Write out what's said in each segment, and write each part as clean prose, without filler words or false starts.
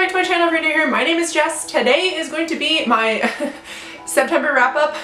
back to my channel if you're new here. My name is Jess. Today is going to be my September wrap-up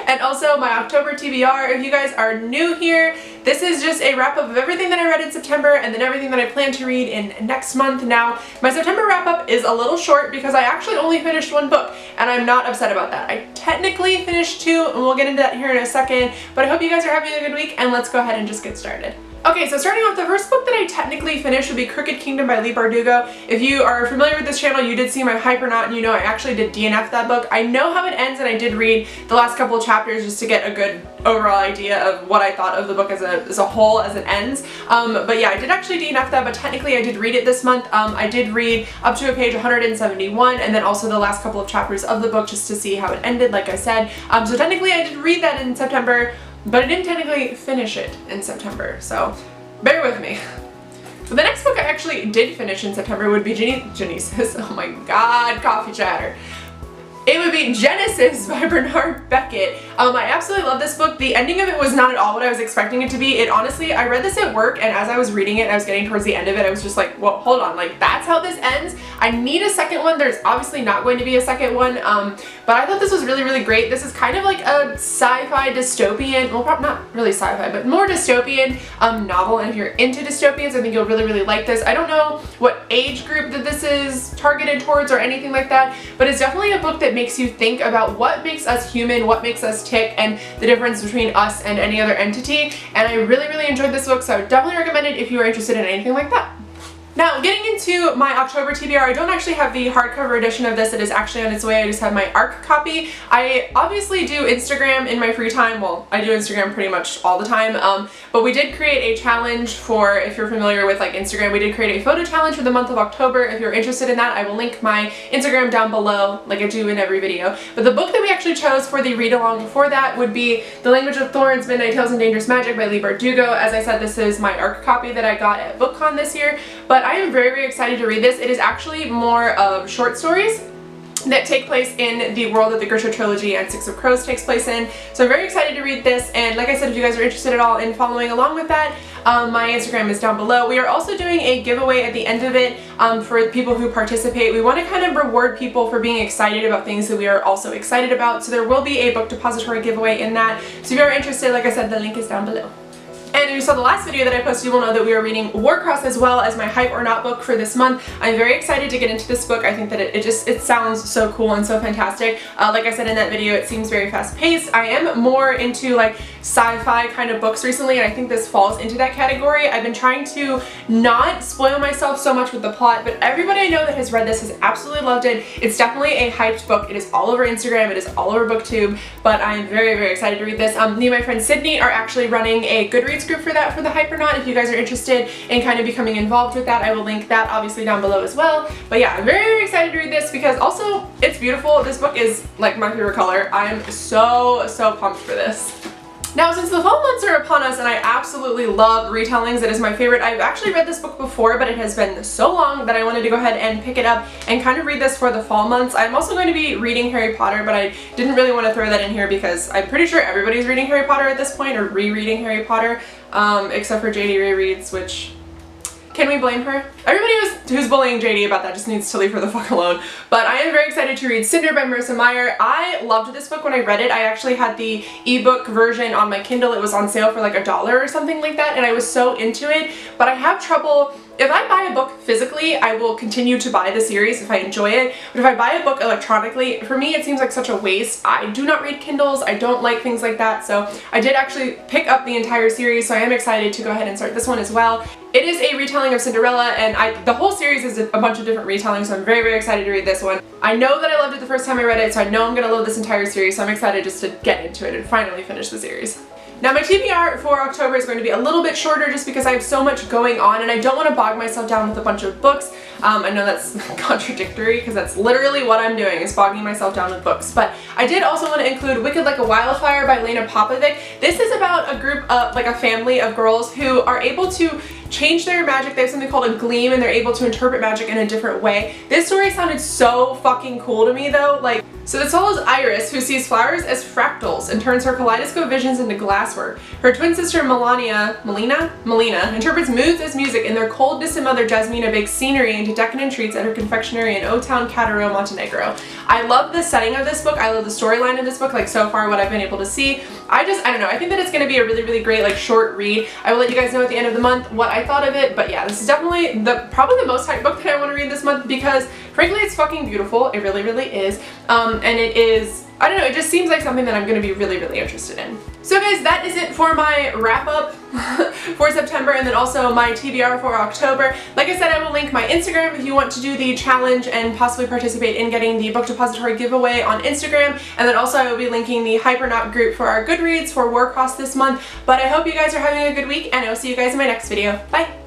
and also my October TBR. If you guys are new here, this is just a wrap-up of everything that I read in September and then everything that I plan to read in next month. Now, my September wrap-up is a little short because I actually only finished one book, and I'm not upset about that. I technically finished two, and we'll get into that here in a second, but I hope you guys are having a good week, and let's go ahead and just get started. Okay, so starting off, the first book that I technically finished would be Crooked Kingdom by Leigh Bardugo. If you are familiar with this channel, you did see my Hypernaut, and you know I actually did DNF that book. I know how it ends, and I did read the last couple of chapters just to get a good overall idea of what I thought of the book as a whole as it ends. But yeah, I did actually DNF that, but technically I did read it this month. I did read up to page 171, and then also the last couple of chapters of the book just to see how it ended, like I said. So technically I did read that in September, but I didn't technically finish it in September, so bear with me. So the next book I actually did finish in September would be Genesis. Oh my god, coffee chatter. It would be Genesis by Bernard Beckett. I absolutely love this book. The ending of it was not at all what I was expecting it to be. It honestly, I read this at work, and as I was reading it and I was getting towards the end of it, I was just like, well, hold on, like that's how this ends? I need a second one. There's obviously not going to be a second one, but I thought this was really, really great. This is kind of like a sci-fi dystopian, well, not really sci-fi, but more dystopian novel, and if you're into dystopians, I think you'll really, really like this. I don't know what age group that this is targeted towards or anything like that, but it's definitely a book that makes you think about what makes us human, what makes us tick, and the difference between us and any other entity, and I really, really enjoyed this book, so I would definitely recommend it if you are interested in anything like that. Now, getting into my October TBR, I don't actually have the hardcover edition of this. It is actually on its way. I just have my ARC copy. I obviously do Instagram in my free time. Well, I do Instagram pretty much all the time, but we did create a challenge for, if you're familiar with like Instagram, we did create a photo challenge for the month of October. If you're interested in that, I will link my Instagram down below, like I do in every video. But the book that we actually chose for the read-along for that would be The Language of Thorns, Midnight Tales and Dangerous Magic by Leigh Bardugo. As I said, this is my ARC copy that I got at BookCon this year, but I am very, very excited to read this. It is actually more of short stories that take place in the world that the Grisha trilogy and Six of Crows takes place in. So I'm very excited to read this, and like I said, if you guys are interested at all in following along with that, my Instagram is down below. We are also doing a giveaway at the end of it for people who participate. We want to kind of reward people for being excited about things that we are also excited about, so there will be a book depository giveaway in that. So if you're interested, like I said, the link is down below. And if you saw the last video that I posted, you will know that we are reading Warcross as well as my Hype or Not book for this month. I'm very excited to get into this book. I think that it sounds so cool and so fantastic. Like I said in that video, it seems very fast paced. I am more into like sci-fi kind of books recently, and I think this falls into that category. I've been trying to not spoil myself so much with the plot, but everybody I know that has read this has absolutely loved it. It's definitely a hyped book. It is all over Instagram. It is all over BookTube, but I am very, very excited to read this. Me and my friend Sydney are actually running a Goodreads group for that, for the Hype or Not. If you guys are interested in kind of becoming involved with that, I will link that obviously down below as well. But yeah, I'm very, very excited to read this because also it's beautiful. This book is like my favorite color. I am so, so pumped for this. Now, since the fall months are upon us and I absolutely love retellings, it is my favorite. I've actually read this book before, but it has been so long that I wanted to go ahead and pick it up and kind of read this for the fall months. I'm also going to be reading Harry Potter, but I didn't really want to throw that in here because I'm pretty sure everybody's reading Harry Potter at this point, or rereading Harry Potter, except for JD rereads, which... can we blame her? Everybody who's bullying JD about that just needs to leave her the fuck alone. But I am very excited to read Cinder by Marissa Meyer. I loved this book when I read it. I actually had the ebook version on my Kindle. It was on sale for like $1 or something like that, and I was so into it. But I have trouble. If I buy a book physically, I will continue to buy the series if I enjoy it, but if I buy a book electronically, for me it seems like such a waste. I do not read Kindles, I don't like things like that, so I did actually pick up the entire series, so I am excited to go ahead and start this one as well. It is a retelling of Cinderella, and the whole series is a bunch of different retellings, so I'm very, very excited to read this one. I know that I loved it the first time I read it, so I know I'm going to love this entire series, so I'm excited just to get into it and finally finish the series. Now, my TBR for October is going to be a little bit shorter just because I have so much going on and I don't want to bog myself down with a bunch of books. I know that's contradictory because that's literally what I'm doing, is bogging myself down with books. But I did also want to include Wicked Like a Wildfire by Lena Popovic. This is about a group of, like a family of girls who are able to change their magic. They have something called a gleam, and they're able to interpret magic in a different way. This story sounded so fucking cool to me though. Like, So this follows Iris, who sees flowers as fractals and turns her kaleidoscope visions into glasswork. Her twin sister Melina interprets moods as music, and their cold, distant mother Jasmina bakes scenery into decadent treats at her confectionery in O-Town, Cataro, Montenegro. I love the setting of this book. I love the storyline of this book, like so far what I've been able to see. I don't know, I think that it's gonna be a really, really great like short read. I will let you guys know at the end of the month what I thought of it, but yeah, this is definitely probably the most hyped book that I want to read this month because frankly it's fucking beautiful. It really, really is. And it is, I don't know, it just seems like something that I'm going to be really, really interested in. So guys, that is it for my wrap up for September and then also my TBR for October. Like I said, I will link my Instagram if you want to do the challenge and possibly participate in getting the book depository giveaway on Instagram. And then also I will be linking the Hypernaut group for our Goodreads for Warcross this month. But I hope you guys are having a good week and I will see you guys in my next video. Bye!